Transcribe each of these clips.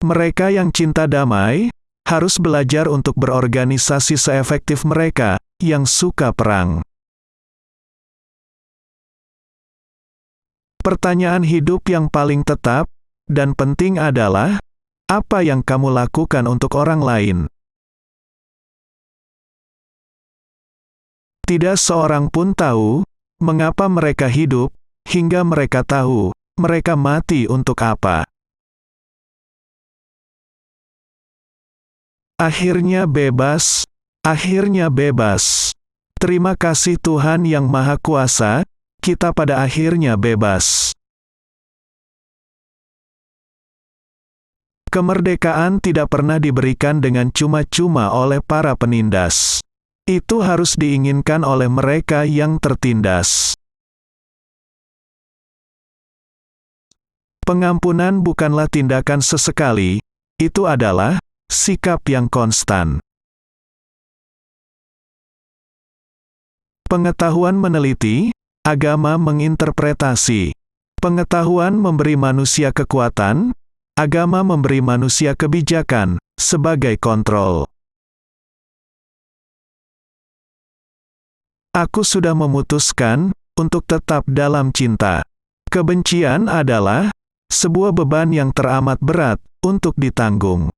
Mereka yang cinta damai harus belajar untuk berorganisasi seefektif mereka yang suka perang. Pertanyaan hidup yang paling tetap dan penting adalah, apa yang kamu lakukan untuk orang lain? Tidak seorang pun tahu mengapa mereka hidup, hingga mereka tahu mereka mati untuk apa. Akhirnya bebas, akhirnya bebas. Terima kasih Tuhan yang Maha Kuasa, kita pada akhirnya bebas. Kemerdekaan tidak pernah diberikan dengan cuma-cuma oleh para penindas. Itu harus diinginkan oleh mereka yang tertindas. Pengampunan bukanlah tindakan sesekali, itu adalah sikap yang konstan. Pengetahuan meneliti, agama menginterpretasi. Pengetahuan memberi manusia kekuatan, agama memberi manusia kebijakan sebagai kontrol. Aku sudah memutuskan untuk tetap dalam cinta. Kebencian adalah sebuah beban yang teramat berat untuk ditanggung.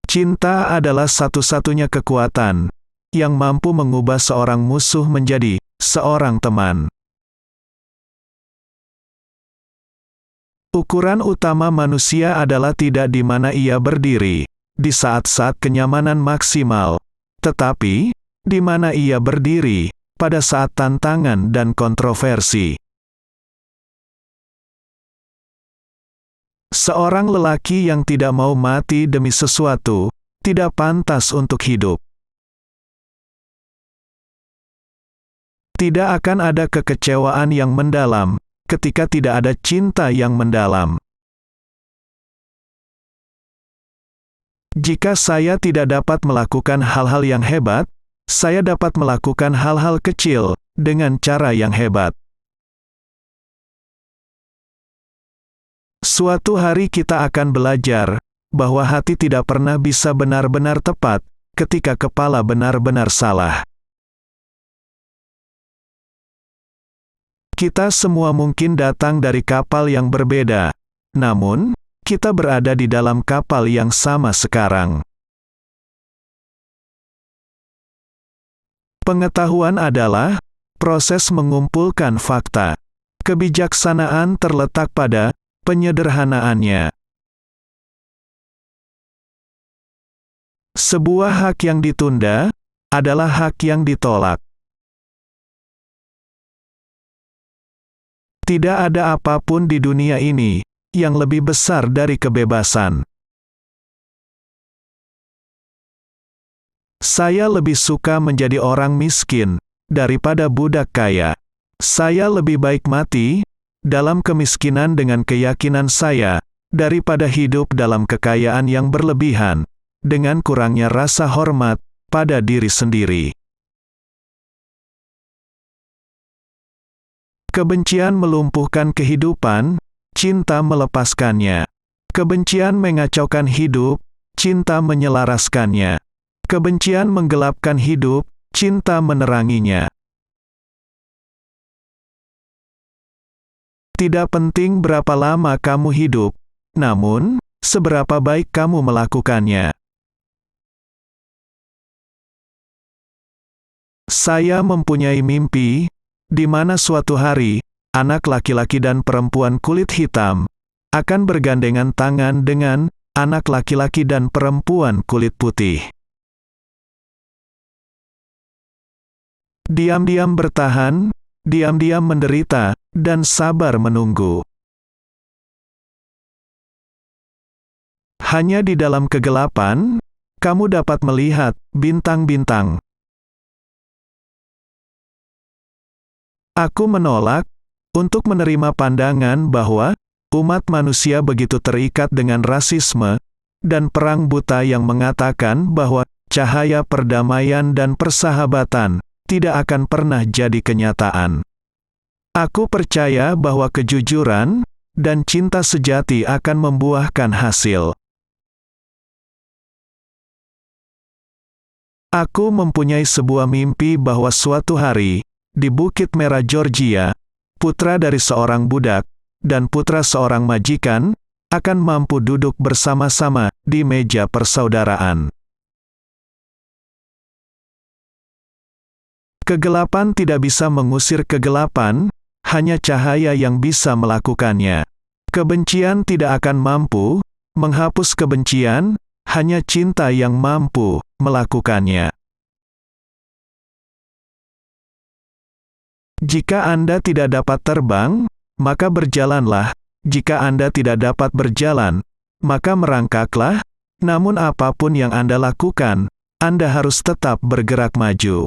Cinta adalah satu-satunya kekuatan yang mampu mengubah seorang musuh menjadi seorang teman. Ukuran utama manusia adalah tidak di mana ia berdiri, di saat-saat kenyamanan maksimal, tetapi di mana ia berdiri pada saat tantangan dan kontroversi. Seorang lelaki yang tidak mau mati demi sesuatu, tidak pantas untuk hidup. Tidak akan ada kekecewaan yang mendalam, ketika tidak ada cinta yang mendalam. Jika saya tidak dapat melakukan hal-hal yang hebat, saya dapat melakukan hal-hal kecil dengan cara yang hebat. Suatu hari kita akan belajar bahwa hati tidak pernah bisa benar-benar tepat ketika kepala benar-benar salah. Kita semua mungkin datang dari kapal yang berbeda, namun kita berada di dalam kapal yang sama sekarang. Pengetahuan adalah proses mengumpulkan fakta. Kebijaksanaan terletak pada penyederhanaannya. Sebuah hak yang ditunda adalah hak yang ditolak. Tidak ada apapun di dunia ini yang lebih besar dari kebebasan. Saya lebih suka menjadi orang miskin daripada budak kaya. Saya lebih baik mati dalam kemiskinan dengan keyakinan saya, daripada hidup dalam kekayaan yang berlebihan, dengan kurangnya rasa hormat pada diri sendiri. Kebencian melumpuhkan kehidupan, cinta melepaskannya. Kebencian mengacaukan hidup, cinta menyelaraskannya. Kebencian menggelapkan hidup, cinta meneranginya. Tidak penting berapa lama kamu hidup, namun, seberapa baik kamu melakukannya. Saya mempunyai mimpi, di mana suatu hari, anak laki-laki dan perempuan kulit hitam akan bergandengan tangan dengan anak laki-laki dan perempuan kulit putih. Diam-diam bertahan, diam-diam menderita, dan sabar menunggu. Hanya di dalam kegelapan, kamu dapat melihat bintang-bintang. Aku menolak untuk menerima pandangan bahwa umat manusia begitu terikat dengan rasisme dan perang buta yang mengatakan bahwa cahaya perdamaian dan persahabatan tidak akan pernah jadi kenyataan. Aku percaya bahwa kejujuran dan cinta sejati akan membuahkan hasil. Aku mempunyai sebuah mimpi bahwa suatu hari, di Bukit Merah Georgia, putra dari seorang budak dan putra seorang majikan akan mampu duduk bersama-sama di meja persaudaraan. Kegelapan tidak bisa mengusir kegelapan, hanya cahaya yang bisa melakukannya. Kebencian tidak akan mampu menghapus kebencian, hanya cinta yang mampu melakukannya. Jika Anda tidak dapat terbang, maka berjalanlah. Jika Anda tidak dapat berjalan, maka merangkaklah. Namun apapun yang Anda lakukan, Anda harus tetap bergerak maju.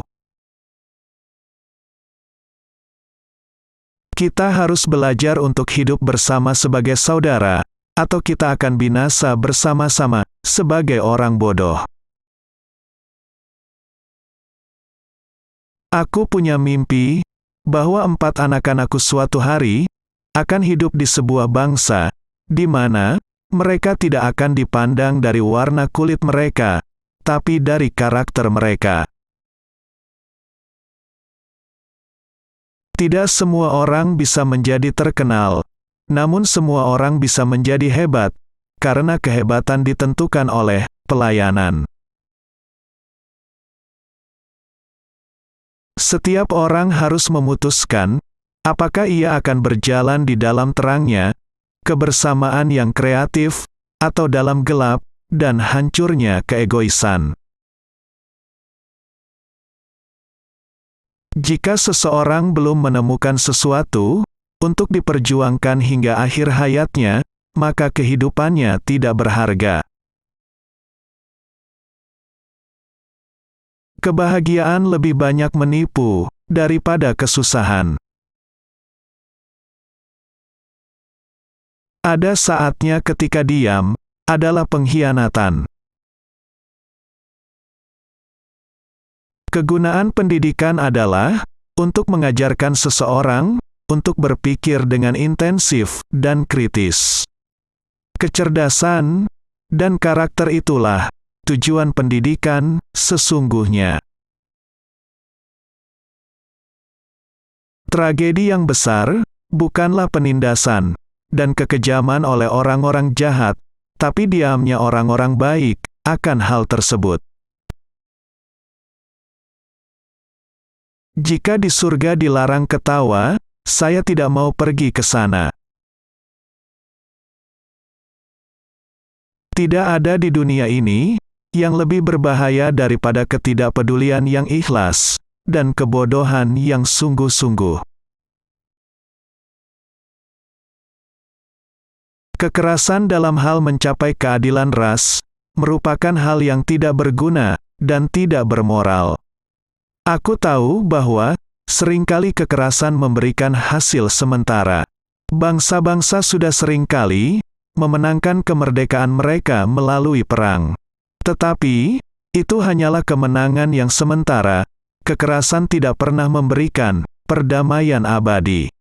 Kita harus belajar untuk hidup bersama sebagai saudara, atau kita akan binasa bersama-sama sebagai orang bodoh. Aku punya mimpi bahwa 4 anak-anakku suatu hari akan hidup di sebuah bangsa di mana mereka tidak akan dipandang dari warna kulit mereka, tapi dari karakter mereka. Tidak semua orang bisa menjadi terkenal, namun semua orang bisa menjadi hebat, karena kehebatan ditentukan oleh pelayanan. Setiap orang harus memutuskan, apakah ia akan berjalan di dalam terangnya, kebersamaan yang kreatif, atau dalam gelap, dan hancurnya keegoisan. Jika seseorang belum menemukan sesuatu untuk diperjuangkan hingga akhir hayatnya, maka kehidupannya tidak berharga. Kebahagiaan lebih banyak menipu daripada kesusahan. Ada saatnya ketika diam adalah pengkhianatan. Kegunaan pendidikan adalah untuk mengajarkan seseorang untuk berpikir dengan intensif dan kritis. Kecerdasan dan karakter itulah tujuan pendidikan sesungguhnya. Tragedi yang besar bukanlah penindasan dan kekejaman oleh orang-orang jahat, tapi diamnya orang-orang baik akan hal tersebut. Jika di surga dilarang ketawa, saya tidak mau pergi ke sana. Tidak ada di dunia ini yang lebih berbahaya daripada ketidakpedulian yang ikhlas dan kebodohan yang sungguh-sungguh. Kekerasan dalam hal mencapai keadilan ras merupakan hal yang tidak berguna dan tidak bermoral. Aku tahu bahwa seringkali kekerasan memberikan hasil sementara. Bangsa-bangsa sudah seringkali memenangkan kemerdekaan mereka melalui perang. Tetapi, itu hanyalah kemenangan yang sementara. Kekerasan tidak pernah memberikan perdamaian abadi.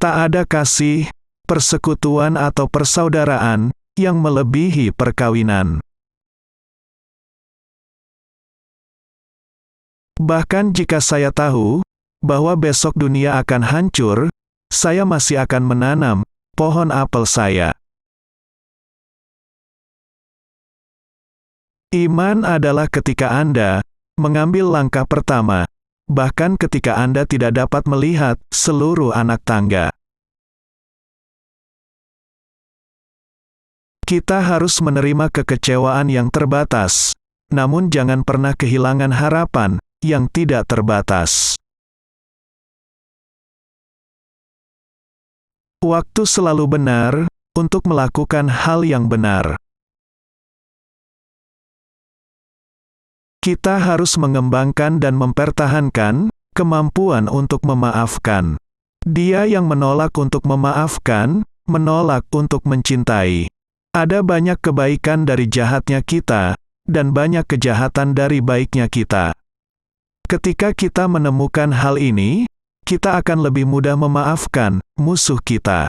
Tak ada kasih, persekutuan atau persaudaraan yang melebihi perkawinan. Bahkan jika saya tahu bahwa besok dunia akan hancur, saya masih akan menanam pohon apel saya. Iman adalah ketika Anda mengambil langkah pertama, bahkan ketika Anda tidak dapat melihat seluruh anak tangga. Kita harus menerima kekecewaan yang terbatas, namun jangan pernah kehilangan harapan yang tidak terbatas. Waktu selalu benar untuk melakukan hal yang benar. Kita harus mengembangkan dan mempertahankan kemampuan untuk memaafkan. Dia yang menolak untuk memaafkan, menolak untuk mencintai. Ada banyak kebaikan dari jahatnya kita, dan banyak kejahatan dari baiknya kita. Ketika kita menemukan hal ini, kita akan lebih mudah memaafkan musuh kita.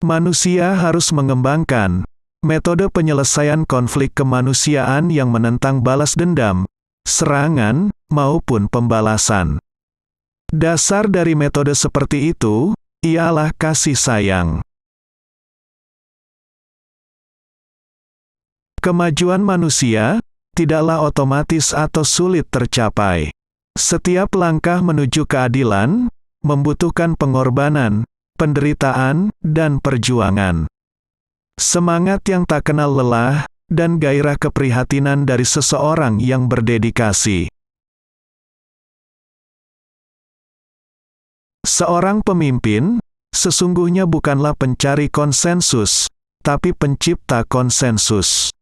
Manusia harus mengembangkan metode penyelesaian konflik kemanusiaan yang menentang balas dendam, serangan, maupun pembalasan. Dasar dari metode seperti itu ialah kasih sayang. Kemajuan manusia tidaklah otomatis atau sulit tercapai. Setiap langkah menuju keadilan membutuhkan pengorbanan, penderitaan, dan perjuangan. Semangat yang tak kenal lelah, dan gairah keprihatinan dari seseorang yang berdedikasi. Seorang pemimpin sesungguhnya bukanlah pencari konsensus, tapi pencipta konsensus.